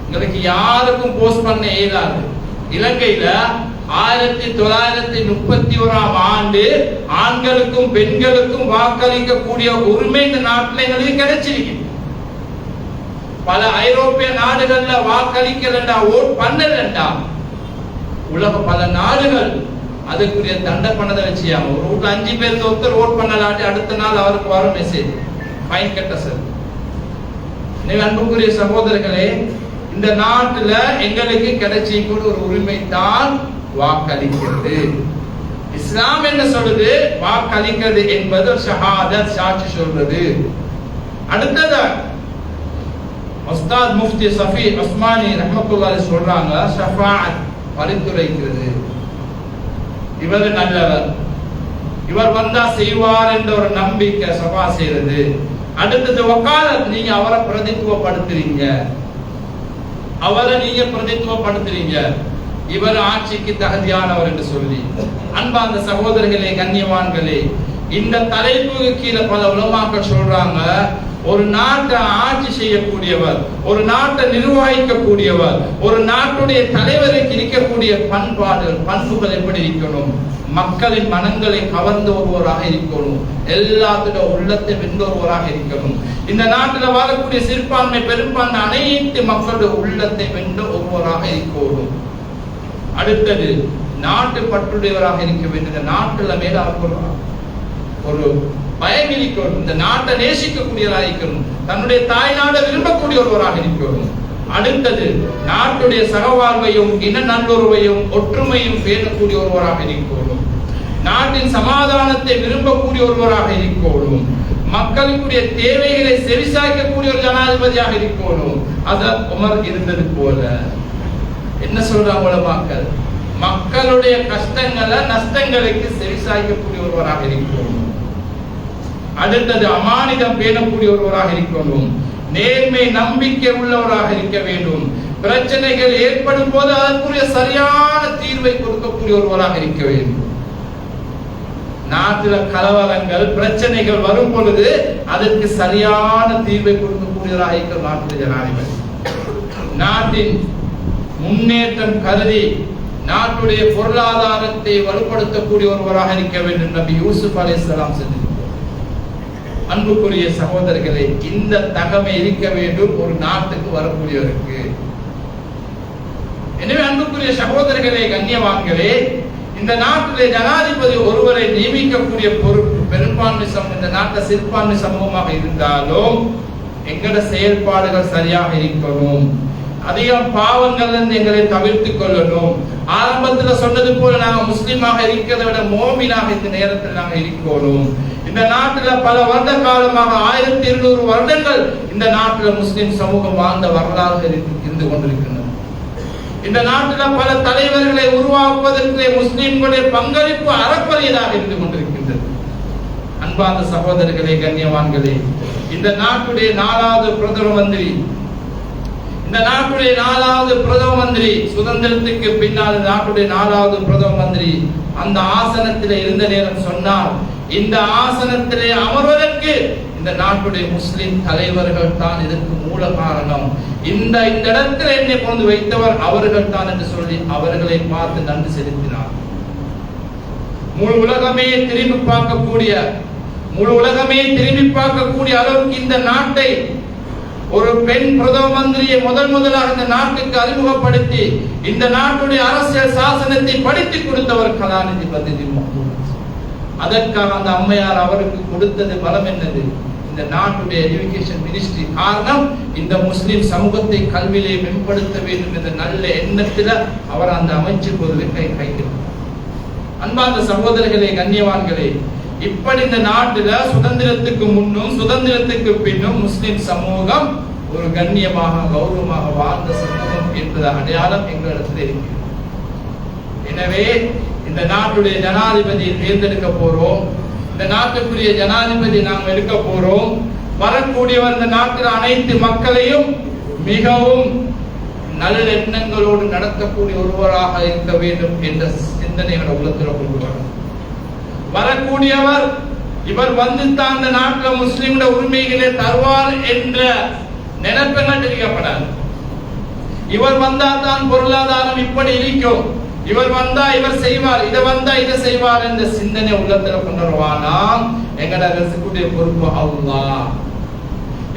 உங்களுக்கு யாருக்கும் போஸ்ட் பண்ண இயலாது. இலங்கையில 1931ஆம் ஆண்டு ஆண்களுக்கும் பெண்களுக்கும் வாக்களிக்கக்கூடிய உரிமை இந்த நாட்டில் எங்களுக்கு கிடைச்சிருக்கு. பல ஐரோப்பிய நாடுகள்ல வாக்களிக்கலண்டா, ஓட் பண்ணலண்டா, உலக பல நாடுகள் அதுக்குரிய தண்டை பண்ணதை வச்சியாம. ஒரு வீட்டுல 5 பேருக்கு ஒருத்தர் ஓட் பண்ணலாட்டி அடுத்த நாள் அவருக்கு வரும் மெசேஜ், ஃபைன் கட்ட சார். அன்புக்குரிய சகோதரர்களே, இந்த நாட்டுல எங்களுக்கு கிடைச்சிக்கூடிய ஒரு உரிமை தான் வாக்களிக்கிறது. இஸ்லாம் என்ன சொல்லுது? வாக்களிக்கிறது என்பது ஷஹாதத், சாட்சி சொல்றது. அடுத்தது உஸ்தாத் முஃப்தி ஸஃபி உஸ்மானி ரஹ்மத்துல்லாஹி சொல்றாங்க, ஷஃபாஅத், பரிந்துரைக்கிறது. இவர் நல்லவர், இவர் வந்தா செய்வார் என்ற ஒரு நம்பிக்கை, சபா செய்யறது. அடுத்தது வக்காலத், நீங்க அவரை பிரதித்துவப்படுத்துறீங்க, அவரை நீங்க பிரதித்துவப்படுத்துறீங்க, இவர் ஆட்சிக்கு தகுதியானவர் என்று சொல்லி. அன்பார்ந்த சகோதரர்களே, கண்ணியவான்களே, இந்த தலைப்புக்கு கீழே பல உலமாக்கள் சொல்றாங்க, ஒரு நாட்டை ஆட்சி செய்யக்கூடியவர், ஒரு நாட்டை நிர்வகிக்கக்கூடியவர், ஒரு நாட்டுடைய தலைவருக்கு இருக்கக்கூடிய பண்புகள் எப்படி இருக்கணும்? மக்களின் மனங்களை கவர்ந்த ஒருவராக இருக்கணும், எல்லாத்தோட உள்ளத்தை வென்ற ஒருவராக இருக்கணும். இந்த நாட்டில் வாழக்கூடிய சிறுபான்மை பெரும்பான்மை அனைத்து மக்களுடைய உள்ளத்தை வென்ற ஒருவராக இருக்கணும். அடுத்தது நாட்டு பற்றுடையவராக இருக்க வேண்டிய, நாட்டுல மேல ஒரு பயம் இருக்கணும், இந்த நாட்டை நேசிக்கக்கூடியவராக இருக்கணும், தன்னுடைய தாய் நாட்டை விரும்பக்கூடிய ஒருவராக இருக்கணும். அடுத்தது நாட்டுடைய சகவாழ்வையும் இன நல்லுறவையும் ஒற்றுமையும் பேணக்கூடிய ஒருவராக இருக்கணும், நாட்டின் சமாதானத்தை விரும்பக்கூடிய ஒருவராக இருக்கணும், மக்களுடைய தேவைகளை செவிசாய்க்கக்கூடிய ஒரு ஜனாதிபதியாக இருக்கணும். அதான் உமர் இருந்தது போல. என்ன சொல்றாங்க உலமாக்கள்? மக்களுடைய கஷ்டங்களை நஷ்டங்களுக்கு செவிசாய்க்கக்கூடிய ஒருவராக இருக்கணும். அடுத்தது அமானிதம் பேணக்கூடிய ஒருவராக இருக்கணும், நேர்மை நம்பிக்கை உள்ளவராக இருக்க வேண்டும், பிரச்சனைகள் ஏற்படும் போது அதற்குரிய சரியான தீர்வை கொடுக்கக்கூடிய ஒருவராக இருக்க வேண்டும். நாட்டில் கலவரங்கள் பிரச்சனைகள் வரும் பொழுது அதற்கு சரியான தீர்வை கொடுக்கக்கூடியவராக இருக்க நாட்டில் ஜனாதிபதி. நாட்டின் முன்னேற்றம் கருதி நாட்டுடைய பொருளாதாரத்தை வலுப்படுத்தக்கூடிய ஒருவராக இருக்க வேண்டும். நபி யூசுப் அலைஹிஸ்ஸலாம் செஞ்சு. அன்புக்குரிய சகோதரர்களே, இந்த தகமை இருக்க வேண்டும் ஒரு நாட்டுக்கு வரக்கூடியவருக்கு. எனவே அன்புக்குரிய சகோதரர்களே, கண்ணியவான்களே, இந்த நாட்டிலே ஜனாதிபதி ஒருவரை நியமிக்கக்கூடிய பொறுப்பு பெரும்பான்மை சமூகம், இந்த நாட்டை சிறுபான்மை சமூகமாக இருந்தாலும் எங்களோட செயல்பாடுகள் சரியாக இருக்கணும், அதிகம் பாவங்கள் இருந்து எங்களை தவிர்த்துக் கொள்ளணும். ஆரம்பத்தில் சொன்னது போல நாங்கள் முஸ்லீமாக இருக்கிறதை விட மோமினாக இந்த நேரத்தில் நாங்கள் இருக்கணும். இந்த நாட்டில் பல வருட காலமாக 1200 வருடங்கள் இந்த நாட்டில் முஸ்லிம் சமூகம் வாழ்ந்த வரலாறு இருந்து கொண்டிருக்கின்றன. இந்த நாட்டில் பல தலைவர்களை உருவாக்குவதற்கு முஸ்லிம்களுடைய பங்களிப்பு அறப்பரியதாக இருந்து கொண்டிருக்கின்றது. அன்பார்ந்த சகோதரர்களே, கண்ணியவான்களே, இந்த நாட்டுடைய 4வது பிரதம மந்திரி, இந்த நாட்டுடைய 4வது பிரதம மந்திரி, சுதந்திரத்துக்கு பின்னால் நாட்டுடைய 4வது பிரதம மந்திரி அந்த ஆசனத்திலே இருந்த நேரம் சொன்னார், இந்த ஆசனத்திலே அமர்வதற்கு இந்த நாட்டுடைய முஸ்லிம் தலைவர்கள் தான் இதற்கு மூல காரணம், இந்த இடத்தில் என்னை கொண்டு வைத்தவர் அவர்கள் தான் என்று சொல்லி அவர்களை பார்த்து நன்றி செலுத்தினார். முழு உலகமே திரும்பி பார்க்கக்கூடிய அளவுக்கு இந்த நாட்டை ஒரு பெண் பிரதம மந்திரியை முதலாக இந்த நாட்டுக்கு அறிமுகப்படுத்தி இந்த நாட்டுடைய அரசியல் சாசனத்தை படித்துக் கொடுத்தவர் கலாநிதி பதில். அதற்காக அந்த அம்மையார் அவருக்கு கொடுத்தது பலம் என்னது? இந்த நாட்டுடைய எஜுகேஷன் மினிஸ்ட்ரி. காரணம், இந்த முஸ்லிம் சமூகத்தை கல்வியிலே மேம்படுத்த வேண்டும் என்ற நல்ல எண்ணத்தில் அவர் அந்த அமைச்சுக்கு ஒரு கைகிறார். அன்பார்ந்த சகோதரர்களே, கண்ணியவான்களே, இப்படி இந்த நாட்டில சுதந்திரத்துக்கு முன்னும் சுதந்திரத்துக்கு பின்னும் முஸ்லிம் சமூகம் ஒரு கண்ணியமாக கௌரவமாக வாழ்ந்த சமூகம் என்பது அடையாளம் எங்களிடத்தில் இருக்கிறது. எனவே இந்த நாட்டுடைய ஜனாதிபதியை தேர்ந்தெடுக்க போறோம். இந்த நாட்டுக்குரிய ஜனாதிபதி நாம் எடுக்க போறோம். வரக்கூடியவர் இந்த நாட்டில் அனைத்து மக்களையும் மிகவும் நல்ல எண்ணங்களோடு நடத்தக்கூடிய ஒருவராக இருக்க வேண்டும் என்ற சிந்தனைகளை உள்ளத்தில் கொண்டு வரும். வரக்கூடியவர் இவர் வந்து தான் இந்த நாட்டில் முஸ்லிம்கள உரிமைகளை தருவார் என்ற நினைப்பெல்லாம் தெரிவிக்கப்படாது. இவர் வந்தா தான் பொருளாதாரம் இப்படி இருக்கும், இவர் வந்தா இவர் செய்வார், இதை வந்தா இதை செய்வார் என்ற சிந்தனை உள்ளத்தில் கொண்டு வருவானாம். எங்கட அரசுக்குரிய பொறுப்பு அல்லாஹ்,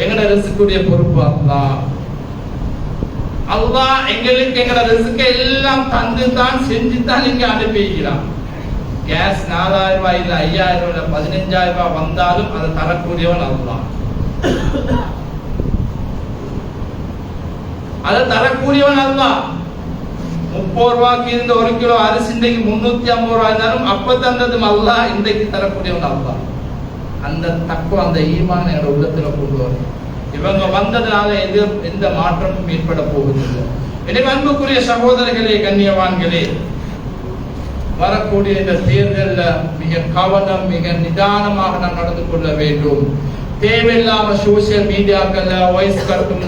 எங்கட அரசுக்குரிய பொறுப்பு அல்லாஹ். அல்லாஹ் எங்களுக்கு எங்கட ரிஸ்கை எல்லாம் தந்து தான் செஞ்சு தான் இங்க அனுப்பிக்கிறான். கேஸ் 4000 ரூபாய் இல்ல 5000 இல்ல 15000 ரூபாய் வந்தாலும் அதை தரக்கூடியவன் அல்லாஹ். அதை தரக்கூடியவன் அல்லாஹ். 30 ரூபாய்க்கு இருந்த 1 கிலோ அரிசி இன்றைக்கு 350 ரூபாய் இருந்தாலும் அப்ப தந்ததும் அல்லாஹ், இன்றைக்கு தரக்கூடியவன் அல்லாஹ். அந்த தக்குவா, அந்த ஈமான் எங்க உள்ளத்துல கொண்டு வரும். இவங்க வந்ததுனால எந்த மாற்றமும் ஏற்பட போவதில்லை. எனவே அன்புக்குரிய சகோதரர்களே, கண்ணியவான்களே, வரக்கூடிய இந்த தேர்தலில் மிக கவனம், மிக நிதானமாக நாம் நடந்து கொள்ள வேண்டும். தேவையில்லாம சோசியல் மீடியாக்கள்ல வாய்ஸ் கட்டும்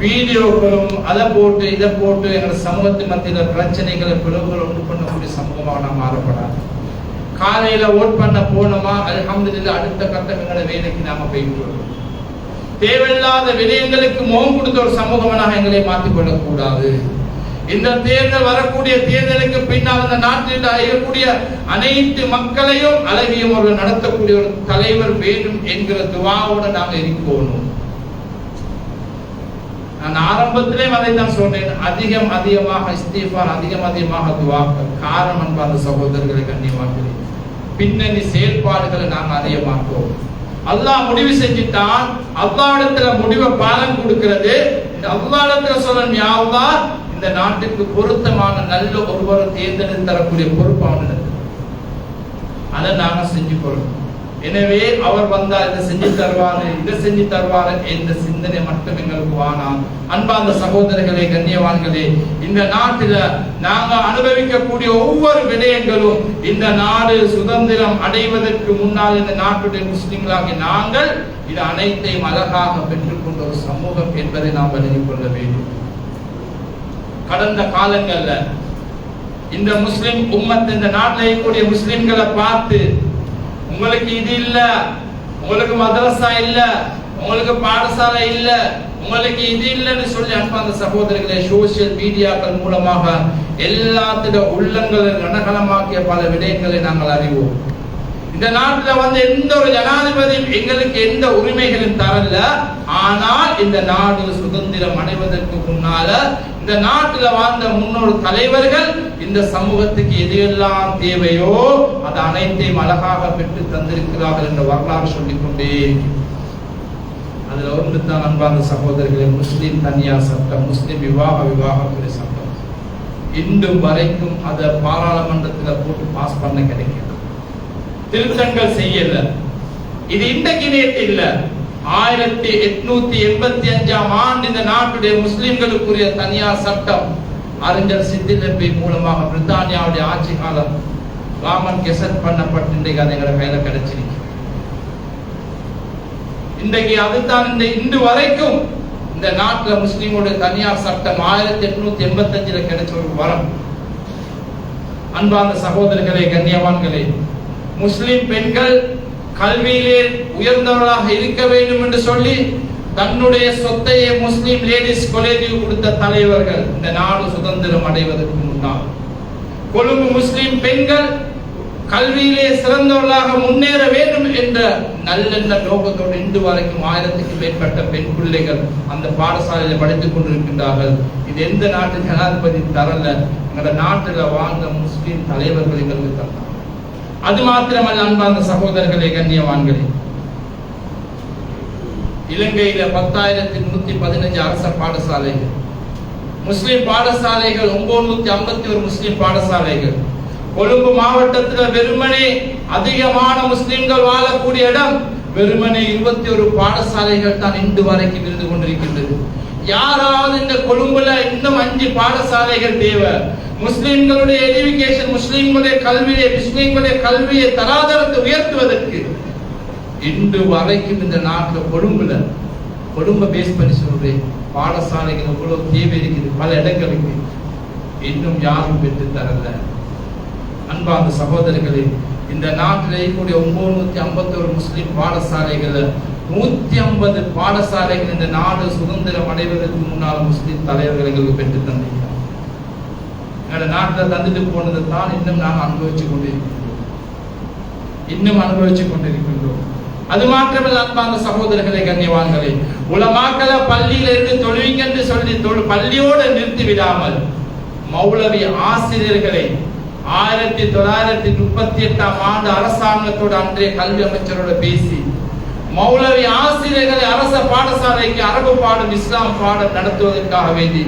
வீடியோக்களும் அதை போட்டு இதை போட்டு எங்கள் சமூகத்தின் மத்தியில் பிரச்சனைகளை பிளவுகளை உண்டு பண்ணக்கூடிய சமூகமாக நாம் மாறப்படாது. காலையில ஓட் பண்ண போனோமா, அல்ஹம்துலில்லாஹ், அடுத்த கட்டம் எங்களை வேலைக்கு நாம போயிட்டு தேவையில்லாத விடயங்களுக்கு முகம் கொடுத்த ஒரு சமூகமாக எங்களை மாற்றிக்கொள்ளக் கூடாது. இந்த தேர்தல், வரக்கூடிய தேர்தலுக்கு பின்னால் அந்த நாட்டில் இருக்கக்கூடிய அனைத்து மக்களையும் அழகிய முறையில் நடத்தக்கூடிய ஒரு தலைவர் வேண்டும் என்கிற துவாவோடு நாங்கள் இருக்கணும். நான் ஆரம்பத்திலே அதை தான் சொன்னேன், அதிகமாக இஸ்திஃபார், அதிகமாக துவாக்கள். காரணம் அன்பார்ந்த சகோதரர்களை, கண்ணியமானவர்களே, பின்னணி செயல்பாடுகளை நாங்கள் அறிய மாட்டோம். அல்லாஹ் முடிவு செஞ்சுட்டான், அல்லாஹ்விடத்துல முடிவை பாலன் கொடுக்கிறது. அல்லாஹ்விடத்துல சொல்லணும், யா அல்லாஹ், இந்த நாட்டுக்கு பொருத்தமான நல்ல ஒருவரை தேர்ந்தெடுத்து தரக்கூடிய பொறுப்பு அவனிடத்தில். அதை நாங்க செஞ்சு கொள்ளணும். எனவே அவர் வந்தா இதை செஞ்சு தருவாரு, இதை செஞ்சு தருவாரு என்ற சிந்தனை மட்டும் எங்களுக்கு வானாம். அன்பார்ந்த சகோதரர்களே, கண்ணியவான்களே, இந்த நாட்டில நாங்க அனுபவிக்கக்கூடிய ஒவ்வொரு விடயங்களும் இந்த நாடு சுதந்திரம் அடைவதற்கு முன்னால் இந்த நாட்டுடைய முஸ்லிம்களாகிய நாங்கள் இது அனைத்தையும் அழகாக பெற்றுக்கொண்ட ஒரு சமூகம் என்பதை நாம் விளங்கிக் கொள்ள வேண்டும். கடந்த காலங்கள்ல இந்த முஸ்லிம் உம்மத், இந்த நாட்டில் இருக்கக்கூடிய முஸ்லிம்களை பார்த்து, உங்களுக்கு இது இல்ல, உங்களுக்கு மதரசா இல்ல, உங்களுக்கு பாடசாலை இல்ல, உங்களுக்கு இது இல்லைன்னு சொல்லி அன்பார்ந்த சகோதரர்களே, சோசியல் மீடியாக்கள் மூலமாக எல்லாத்திட உள்ளங்களை ரணகலமாக்கிய பல விடயங்களை நாங்கள் அறிவோம். இந்த நாட்டில் வந்து எந்த ஒரு ஜனாதிபதியும் எங்களுக்கு எந்த உரிமைகளும் தரல. ஆனால் இந்த நாடு சுதந்திரம் அடைவதற்கு முன்னால இந்த நாட்டில் வாழ்ந்த முன்னோர் தலைவர்கள் இந்த சமூகத்துக்கு எதையெல்லாம் தேவையோ அது அனைத்தையும் அழகாக பெற்று தந்திருக்கிறார்கள் என்ற வரலாறு சொல்லிக்கொண்டே. அதுல ஒன்று தான் அன்பார்ந்த சகோதரர்களே, முஸ்லிம் தனியார் சட்டம், முஸ்லிம் விவாகத்துறை சட்டம். இன்றும் வரைக்கும் அதை பாராளுமன்றத்தில் போட்டு பாஸ் பண்ண கிடைக்கும், திருத்தங்கள் செய்யல. இது இன்றைக்கு நேற்று இல்ல, 1885ஆம் ஆண்டு இந்த நாட்டுடைய முஸ்லிம்களுக்குரிய தனியார் சட்டம் அறிஞர் சித்திலப்பி மூலமாக பிரித்தானியாவுடைய ஆட்சி காலம் ராமன் கெசட் பண்ணப்பட்டு இன்றைக்கு அது எங்களை கையில கிடைச்சிருக்கு. இன்றைக்கு அதுதான் இன்று வரைக்கும் இந்த நாட்டில் முஸ்லீமோட தனியார் சட்டம் 1885 கிடைச்ச ஒரு வரம். அன்பார்ந்த சகோதரர்களே, கண்ணியவான்களே, முஸ்லிம் பெண்கள் கல்வியிலே உயர்ந்தவர்களாக இருக்க வேண்டும் என்று சொல்லி தன்னுடைய சொத்தையை முஸ்லிம் லேடிஸ் காலேஜுக்கு கொடுத்த தலைவர்கள் இந்த நாடு சுதந்திரம் அடைவதற்கு முன்னால். கொழும்பு முஸ்லிம் பெண்கள் கல்வியிலே சிறந்தவர்களாக முன்னேற வேண்டும் என்ற நல்லெண்ண நோக்கத்தோடு இன்று வரைக்கும் 1000க்கும் மேற்பட்ட பெண் பிள்ளைகள் அந்த பாடசாலையில் படித்துக் கொண்டிருக்கின்றார்கள். இது எந்த நாட்டு ஜனாதிபதி தரல, எங்களோட நாட்டில் வாழ்ந்த முஸ்லிம் தலைவர்கள் எங்களுக்கு தந்தார். அது மாத்திரமல்ல அன்பார்ந்த சகோதரர்களே, கண்ணியவான்களே, இலங்கையில 10,315 அரச பாடசாலைகள், முஸ்லிம் பாடசாலைகள் 951 முஸ்லிம் பாடசாலைகள். கொழும்பு மாவட்டத்தில் வெறுமனே அதிகமான முஸ்லிம்கள் வாழக்கூடிய இடம் வெறுமனே 21 பாடசாலைகள் தான் இன்று வரைக்கும் இருந்து கொண்டிருக்கின்றது. யாராவது இந்த கொழும்புல இன்னும் 5 பாடசாலைகள் தேவை, முஸ்லிம்களுடைய எஜுகேஷன், முஸ்லிம்களுடைய கல்வியை தராதரத்தை உயர்த்துவதற்கு இன்று வரைக்கும் இந்த நாட்டில் கொழும்பை பேஸ் பண்ணி சொல்றேன், பாடசாலைகள் எவ்வளவு தேவை இருக்குது, பல இடங்களுக்கு இன்னும் யாரும் பெற்று தரல. அன்பார்ந்த சகோதரர்களே, இந்த நாட்டில் இருக்கக்கூடிய 951 முஸ்லிம் பாடசாலைகள் 150 பாடசாலைகள் இந்த நாடு சுதந்திரம் அடைவதற்கு முன்னால் முஸ்லிம் தலைவர்கள் எங்களுக்கு பெற்று தந்திருக்கிறார். எங்களோட நாட்டில் தந்துட்டு போனதை தான் இன்னும் நாங்கள் அனுபவிச்சு கொண்டிருக்கின்றோம். அது மாத்திரமல்ல அன்பார்ந்த சகோதரர்களே, கண்ணியவான்களே, உலமாக்களை பள்ளியில இருந்து தொழுவீங்க என்று சொல்லி பள்ளியோடு நிறுத்தி விடாமல் மௌலவி ஆசிரியர்களை 1938 ஆண்டு அரசாங்கத்தோடு அன்றைய கல்வி அமைச்சரோட பேசி மௌலவி ஆசிரியர்களை அரச பாடசாலைக்கு அரபு பாடம், இஸ்லாம் பாடம் நடத்துவதற்காக வேண்டி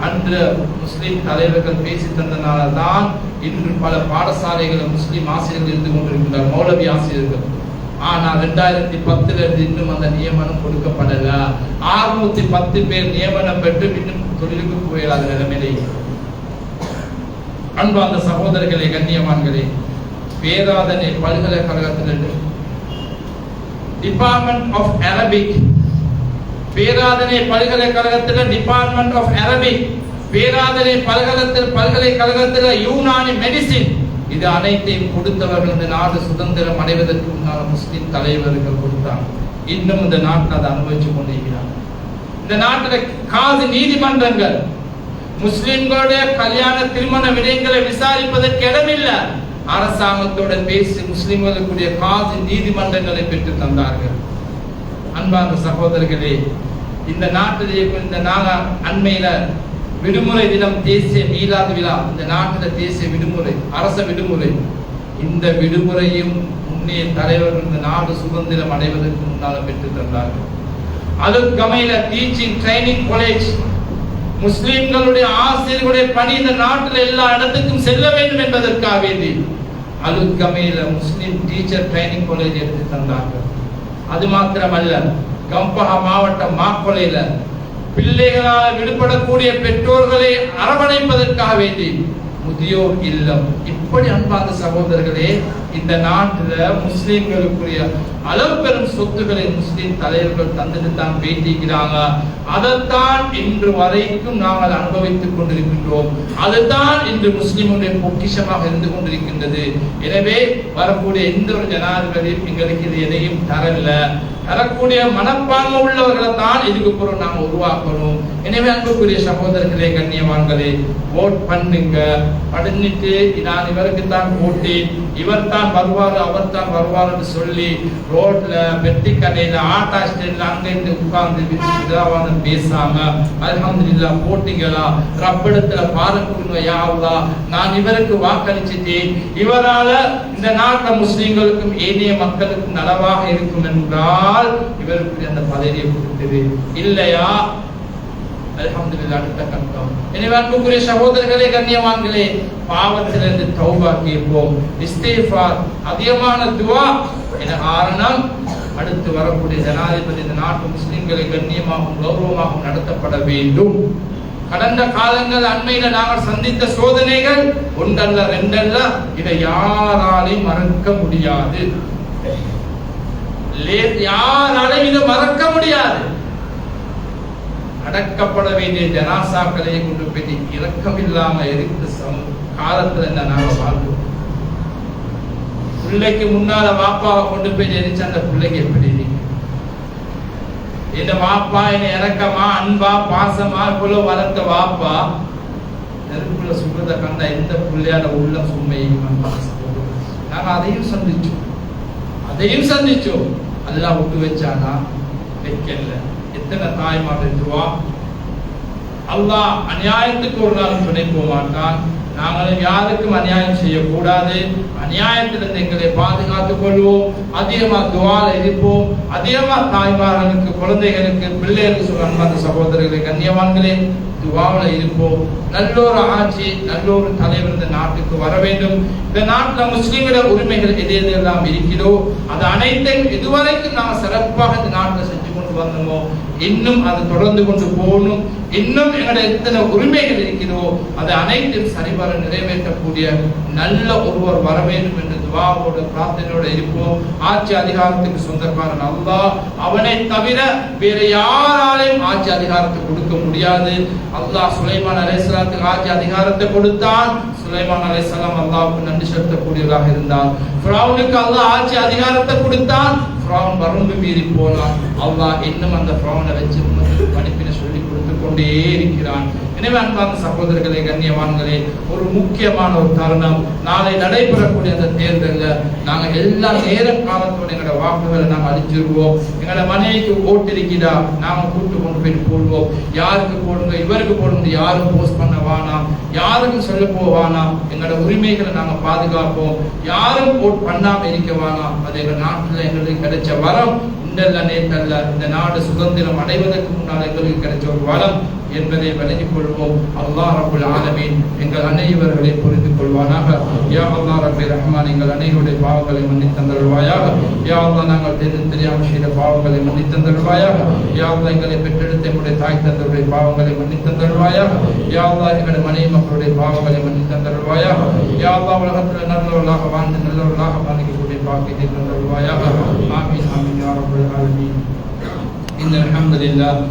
அன்று முஸ்லிம் தலைவர்கள் பேசி தந்தனால தான் இன்று பல பாடசாலைகள் முஸ்லிம் ஆசிரியர்கள் இருந்து கொண்டிருக்கிறார், மௌலவி ஆசிரியர்கள். ஆனால் 2010 இன்னும் அந்த நியமனம் கொடுக்கப்படல. 610 பேர் நியமனம் பெற்று இன்னும் தொழிலுக்கு போயிடாத நிலைமையிலே. அன்பார்ந்த சகோதரர்களே, கண்ணியவான்களே, பேராதனை பல்கலைக்கழகத்தில் டிபார்ட்மெண்ட் ஆஃப் அரபிக், பேராதனை பல்கலைக்கழகத்தில் டிபார்ட்மெண்ட் ஆஃப் அரபிக், பேராதனை பல்கலைக்கழகத்தில் யூனானி மெடிசின், இது அனைத்தையும் கொடுத்தவர்கள் இந்த நாடு சுதந்திரம் அடைவதற்கு முன்னால் முஸ்லிம் தலைவர்கள் கொடுத்தாங்க. இன்னும் இந்த நாட்டில் அதை அனுபவிச்சு கொண்டிருக்கிறாங்க. இந்த நாட்டில் காது நீதிமன்றங்கள் முஸ்லிம்களுடைய கல்யாண திருமண விடயங்களை விசாரிப்பதற்கு இடமில்லை. அரசாங்கத்தோட பேசி முஸ்லிம்களுடைய காது நீதிமன்றங்களை பெற்று தந்தார்கள். அன்பார்ந்த சகோதரர்களே, இந்த நாட்டிலே இந்த அண்மையில விடுமுறை தினம், தேசிய மீலாது விழா, இந்த நாட்டில் தேசிய விடுமுறை, அரச விடுமுறை. இந்த விடுமுறையும் முன்னே தலைவர்கள் இந்த நாடு சுதந்திரம் அடைவதற்கு முன்னால் பெற்று தந்தார்கள். அலுத்கமையில டீச்சிங் ட்ரைனிங் காலேஜ், முஸ்லிம்களுடைய ஆசிரியர்களுடைய பணி இந்த நாட்டில் எல்லா இடத்துக்கும் செல்ல வேண்டும் என்பதற்காக வேண்டி அலுத்கமையில முஸ்லிம் டீச்சர் ட்ரைனிங் காலேஜ் எடுத்து தந்தார்கள். அது மாத்திரமல்ல, கம்பஹா மாவட்டம் மாக்கொலையில பிள்ளைகளால் விடுபடக்கூடிய பெற்றோர்களை அரவணைப்பதற்காக வேண்டி முதியோர் இல்லம். இப்படி அன்பார்ந்த சகோதரர்களே, இந்த நாட்டில் முஸ்லிம்களுக்குரிய அளவு பெரும் சொத்துக்களை முஸ்லிம் தலைவர்கள் தந்துட்டு தான் பேசிக்கிறாங்க. அதைத்தான் இன்று வரைக்கும் நாங்கள் அனுபவித்துக் கொண்டிருக்கின்றோம். அதுதான் இன்று முஸ்லிமுடைய பொக்கிஷமாக இருந்து கொண்டிருக்கின்றது. எனவே வரக்கூடிய எந்த ஒரு ஜனாதிபதியும் எங்களுக்கு இது எதையும் தரக்கூடிய மனப்பான்மை உள்ளவர்களை தான் இதுக்கு பிறகு நாங்கள் உருவாக்கணும். எனவே அன்புக்குரிய சகோதரர்களே, கண்ணியவான்களே, ஓட் பண்ணுங்க. படிச்சுட்டு நான் இவருக்கு தான் போட்டேன், இவர் தான் வருவாரு, அவர் தான் வருவார் என்று சொல்லி ரோட்ல, பெட்டி கடையில, ஆட்டா ஸ்டேட்ல அங்கிருந்து உட்கார்ந்து பேசாம அல்ஹம்துலில்லாஹ் போட்டீங்களா, ரப்பிடத்துல பாரப்படுங்க, யா அல்லாஹ் நான் இவருக்கு வாக்களிச்சிட்டேன், இவரால இந்த நாட்டில் முஸ்லிம்களுக்கும் ஏனைய மக்களுக்கும் நலவாக இருக்கும் என்றால் இவருக்கு அந்த பதவியை கொடுத்தது இல்லையா, அல்ஹம்துலில்லாஹ் அடுத்த கட்டம். எனவே அன்புக்குரிய சகோதரர்களே, கண்ணியவான்களே, பாவத்திலிருந்து தௌபா கேட்போம், இஸ்திக்ஃபார், அதிகமான துஆ. என காரணம், அடுத்து வரக்கூடிய ஜனாதிபதி இந்த நாட்டு முஸ்லிம்களை கண்ணியமாகவும் கௌரவமாகவும் நடத்தப்பட வேண்டும். கடந்த காலங்கள் அண்மையில நாங்கள் சந்தித்த சோதனைகள் ஒன்றல்ல ரெண்டல்ல, இதை யாராலையும் மறக்க முடியாது. யாராலையும் இதை மறக்க முடியாது. அடக்கப்பட வேண்டிய ஜனாசாக்களை கொண்டு போய் இரக்கமில்லாம எரித்த காலத்துல இந்த நாங்க வாழ்ந்தோம். பிள்ளைக்கு முன்னால வாப்பாவை கொண்டு போய் எரிச்ச அந்த பிள்ளைக்கு எப்படி இந்த வாப்பா என்ன இறக்கமா அன்பா பாசமா இவ்வளவு வளர்த்த வாப்பா நெருப்புல சுடுறத கண்ட எந்த பிள்ளையால உள்ள சும்மையும் நாங்க அதையும் சந்திச்சோம். அல்லாஹ் விட்டு வச்சானா? வைக்கல. எத்தனை தாய்மார்கள் துவா. அல்லாஹ் அநியாயத்துக்கு ஒரு நாள் துணை போக மாட்டான். நாங்களும் யாருக்கும் அநியாயம் செய்யக்கூடாது. அநியாயத்திலிருந்து எங்களை பாதுகாத்துக் கொள்வோம். அதிகமா துவால இருப்போம். அதிகமா தாய்மார்களுக்கு, குழந்தைகளுக்கு, பிள்ளைகளுக்கு சொல்ல அன்பான சகோதரர்களே, கண்ணியவான்களே, துவாவில இருப்போம். நல்லொரு ஆட்சி, நல்லொரு தலைவர் இந்த நாட்டுக்கு வர வேண்டும். இந்த நாட்டில் முஸ்லிம்கள உரிமைகள் எது எதெல்லாம் இருக்கிறதோ அது அனைத்தையும் இதுவரைக்கும் நாம் சிறப்பாக இந்த நாட்டில் செஞ்சு கொண்டு வந்தோமோ இன்னும் அது தொடர்ந்து கொண்டு போகணும். இன்னும் எங்களுடைய எத்தனை உரிமைகள் இருக்கிறதோ அது அனைத்தையும் சரிவர நிறைவேற்றக்கூடிய நல்ல ஒருவர் வர வேண்டும் என்று துவாவோடு பிரார்த்தனையோடு இருப்போம். ஆட்சி அதிகாரத்துக்கு சொந்தக்காரன் அல்லாஹ். அவனை தவிர வேற யாராலையும் ஆட்சி அதிகாரத்தை கொடுக்க முடியாது. அல்லாஹ் சுலைமான் அலைஹிஸ்ஸலாத்துக்கு ஆட்சி அதிகாரத்தை கொடுத்தான். சுலைமான் அலைஹிஸ்ஸலாம் அல்லாஹ்வுக்கு நன்றி செலுத்தக்கூடியவராக இருந்தார். ஃபிரௌனுக்கு அல்லாஹ் ஆட்சி அதிகாரத்தை கொடுத்தான். ஃபிரௌன் வரம்பு மீறி போனான். அல்லாஹ் இன்னும் அந்த ஃபிரௌனை வச்சு படிப்பினை சொல்லி கொடுத்து கொண்டே இருக்கிறான். எனவே அன்பான சகோதரர்களே, கண்ணியவான்களே, ஒரு முக்கியமான ஒரு தருணம் நாளை நடைபெறக்கூடிய அந்த தேர்தலில் நாங்கள் எல்லா நேர காலத்தோடு எங்களோட வாக்குகளை நாங்கள் அழிச்சிருவோம். எங்களோட மனைவிக்கு ஓட்டு இருக்கிறா நாங்கள் கூட்டு கொண்டு போயிட்டு போடுவோம். யாருக்கு போடுங்க, இவருக்கு போடுங்க, யாரும் போஸ்ட் பண்ண வேணாம், யாருக்கும் சொல்ல போவானாம். எங்களோட உரிமைகளை நாங்கள் பாதுகாப்போம். யாரும் ஓட் பண்ணாம இருக்க வேணாம். அது எங்கள் நாட்டில் எங்களுக்கு கிடைச்ச வரம். இந்த நாடு சுதந்திரம் அடைவதற்கு முன்னால் எங்களுக்கு கிடைச்ச ஒரு வரம் என்பதை விளங்கிக் கொள்வோம். அல்லாஹ் ரப்புல் ஆலமீன் எங்கள் அனைவர்களை புரிந்து கொள்வானாக. யா அல்லாஹ் ரப்பி ரஹ்மான், எங்கள் அனைவருடைய பாவங்களை மன்னித்தந்தருள்வாயாக. யா அல்லாஹ், நாங்கள் தெரியாமல் செய்த பாவங்களை மன்னித்தந்தருள்வாயாக. யா அல்லாஹ், எங்களை பெற்றெடுத்த எங்களுடைய தாய் தந்தருடைய பாவங்களை மன்னித்தந்தருள்வாயாக. யா அல்லாஹ், எங்களுடைய மனைவி மக்களுடைய பாவங்களை மன்னித்தந்தருள்வாயாக. யா அல்லாஹ், உலகத்தில் நல்லவர்களாக வாழ்ந்து நல்லவர்களாக வாழ்க்கக்கூடிய பாக்கியத்தை தந்தருள்வாயாக. ஆமீன் ஆமீன் யா ரப்பல் ஆலமீன். இன்னல் ஹம்துலில்லாஹ்.